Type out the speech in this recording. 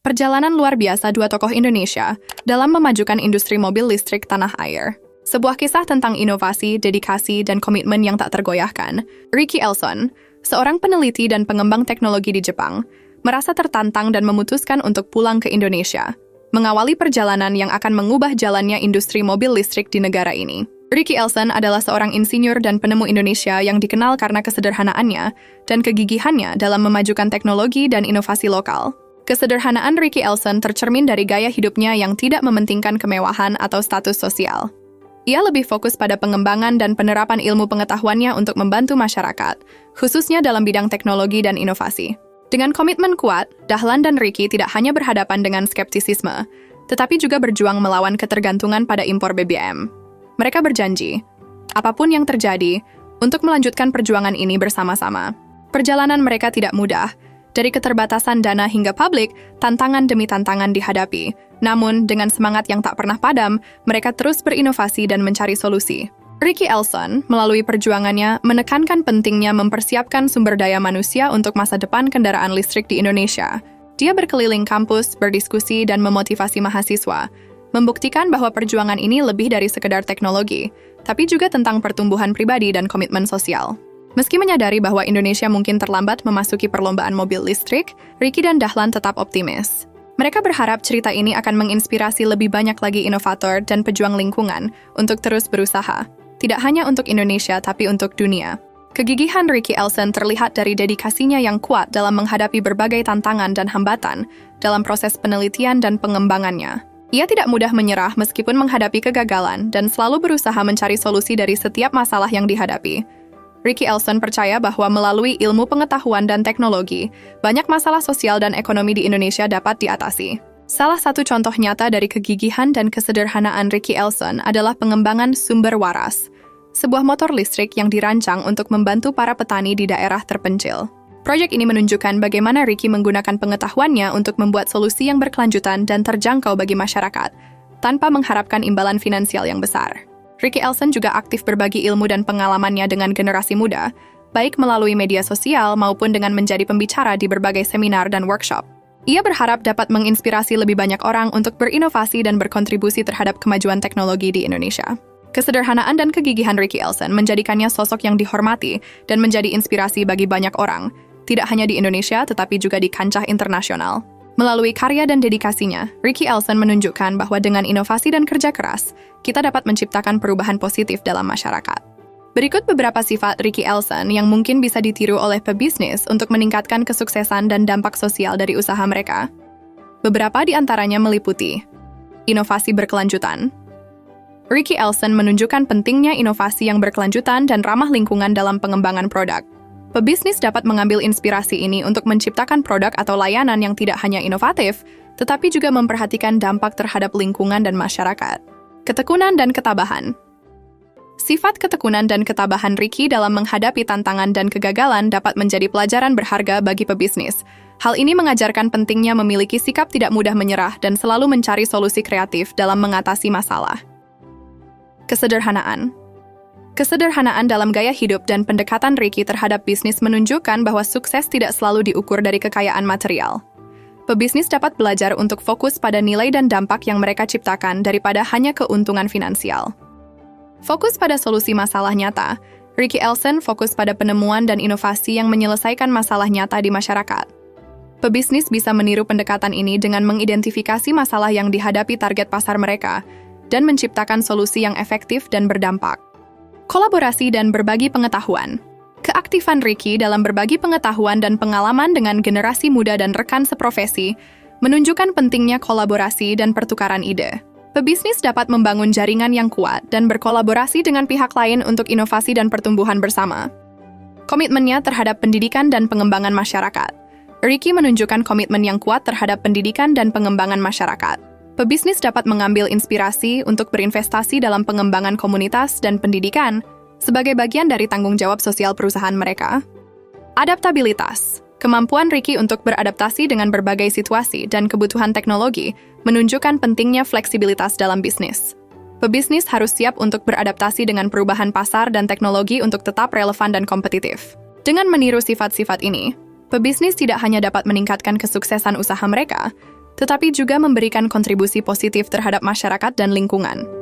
Perjalanan luar biasa dua tokoh Indonesia dalam memajukan industri mobil listrik tanah air. Sebuah kisah tentang inovasi, dedikasi, dan komitmen yang tak tergoyahkan. Ricky Elson, seorang peneliti dan pengembang teknologi di Jepang, merasa tertantang dan memutuskan untuk pulang ke Indonesia, mengawali perjalanan yang akan mengubah jalannya industri mobil listrik di negara ini. Ricky Elson adalah seorang insinyur dan penemu Indonesia yang dikenal karena kesederhanaannya dan kegigihannya dalam memajukan teknologi dan inovasi lokal. Kesederhanaan Ricky Elson tercermin dari gaya hidupnya yang tidak mementingkan kemewahan atau status sosial. Ia lebih fokus pada pengembangan dan penerapan ilmu pengetahuannya untuk membantu masyarakat, khususnya dalam bidang teknologi dan inovasi. Dengan komitmen kuat, Dahlan dan Ricky tidak hanya berhadapan dengan skeptisisme, tetapi juga berjuang melawan ketergantungan pada impor BBM. Mereka berjanji, apapun yang terjadi, untuk melanjutkan perjuangan ini bersama-sama. Perjalanan mereka tidak mudah. Dari keterbatasan dana hingga publik, tantangan demi tantangan dihadapi. Namun, dengan semangat yang tak pernah padam, mereka terus berinovasi dan mencari solusi. Ricky Elson, melalui perjuangannya, menekankan pentingnya mempersiapkan sumber daya manusia untuk masa depan kendaraan listrik di Indonesia. Dia berkeliling kampus, berdiskusi, dan memotivasi mahasiswa, membuktikan bahwa perjuangan ini lebih dari sekedar teknologi, tapi juga tentang pertumbuhan pribadi dan komitmen sosial. Meski menyadari bahwa Indonesia mungkin terlambat memasuki perlombaan mobil listrik, Ricky dan Dahlan tetap optimis. Mereka berharap cerita ini akan menginspirasi lebih banyak lagi inovator dan pejuang lingkungan untuk terus berusaha, tidak hanya untuk Indonesia tapi untuk dunia. Kegigihan Ricky Elson terlihat dari dedikasinya yang kuat dalam menghadapi berbagai tantangan dan hambatan dalam proses penelitian dan pengembangannya. Ia tidak mudah menyerah meskipun menghadapi kegagalan dan selalu berusaha mencari solusi dari setiap masalah yang dihadapi. Ricky Elson percaya bahwa melalui ilmu pengetahuan dan teknologi, banyak masalah sosial dan ekonomi di Indonesia dapat diatasi. Salah satu contoh nyata dari kegigihan dan kesederhanaan Ricky Elson adalah pengembangan sumber waras, sebuah motor listrik yang dirancang untuk membantu para petani di daerah terpencil. Proyek ini menunjukkan bagaimana Ricky menggunakan pengetahuannya untuk membuat solusi yang berkelanjutan dan terjangkau bagi masyarakat, tanpa mengharapkan imbalan finansial yang besar. Ricky Elson juga aktif berbagi ilmu dan pengalamannya dengan generasi muda, baik melalui media sosial maupun dengan menjadi pembicara di berbagai seminar dan workshop. Ia berharap dapat menginspirasi lebih banyak orang untuk berinovasi dan berkontribusi terhadap kemajuan teknologi di Indonesia. Kesederhanaan dan kegigihan Ricky Elson menjadikannya sosok yang dihormati dan menjadi inspirasi bagi banyak orang, tidak hanya di Indonesia tetapi juga di kancah internasional. Melalui karya dan dedikasinya, Ricky Elson menunjukkan bahwa dengan inovasi dan kerja keras, kita dapat menciptakan perubahan positif dalam masyarakat. Berikut beberapa sifat Ricky Elson yang mungkin bisa ditiru oleh pebisnis untuk meningkatkan kesuksesan dan dampak sosial dari usaha mereka. Beberapa di antaranya meliputi inovasi berkelanjutan. Ricky Elson menunjukkan pentingnya inovasi yang berkelanjutan dan ramah lingkungan dalam pengembangan produk. Pebisnis dapat mengambil inspirasi ini untuk menciptakan produk atau layanan yang tidak hanya inovatif, tetapi juga memperhatikan dampak terhadap lingkungan dan masyarakat. Ketekunan dan ketabahan. Sifat ketekunan dan ketabahan Ricky dalam menghadapi tantangan dan kegagalan dapat menjadi pelajaran berharga bagi pebisnis. Hal ini mengajarkan pentingnya memiliki sikap tidak mudah menyerah dan selalu mencari solusi kreatif dalam mengatasi masalah. Kesederhanaan. Kesederhanaan dalam gaya hidup dan pendekatan Ricky terhadap bisnis menunjukkan bahwa sukses tidak selalu diukur dari kekayaan material. Pebisnis dapat belajar untuk fokus pada nilai dan dampak yang mereka ciptakan daripada hanya keuntungan finansial. Fokus pada solusi masalah nyata, Ricky Elson fokus pada penemuan dan inovasi yang menyelesaikan masalah nyata di masyarakat. Pebisnis bisa meniru pendekatan ini dengan mengidentifikasi masalah yang dihadapi target pasar mereka dan menciptakan solusi yang efektif dan berdampak. Kolaborasi dan berbagi pengetahuan. Keaktifan Ricky dalam berbagi pengetahuan dan pengalaman dengan generasi muda dan rekan seprofesi menunjukkan pentingnya kolaborasi dan pertukaran ide. Pebisnis dapat membangun jaringan yang kuat dan berkolaborasi dengan pihak lain untuk inovasi dan pertumbuhan bersama. Komitmennya terhadap pendidikan dan pengembangan masyarakat. Ricky menunjukkan komitmen yang kuat terhadap pendidikan dan pengembangan masyarakat. Pebisnis dapat mengambil inspirasi untuk berinvestasi dalam pengembangan komunitas dan pendidikan sebagai bagian dari tanggung jawab sosial perusahaan mereka. Adaptabilitas. Kemampuan Ricky untuk beradaptasi dengan berbagai situasi dan kebutuhan teknologi menunjukkan pentingnya fleksibilitas dalam bisnis. Pebisnis harus siap untuk beradaptasi dengan perubahan pasar dan teknologi untuk tetap relevan dan kompetitif. Dengan meniru sifat-sifat ini, pebisnis tidak hanya dapat meningkatkan kesuksesan usaha mereka, tetapi juga memberikan kontribusi positif terhadap masyarakat dan lingkungan.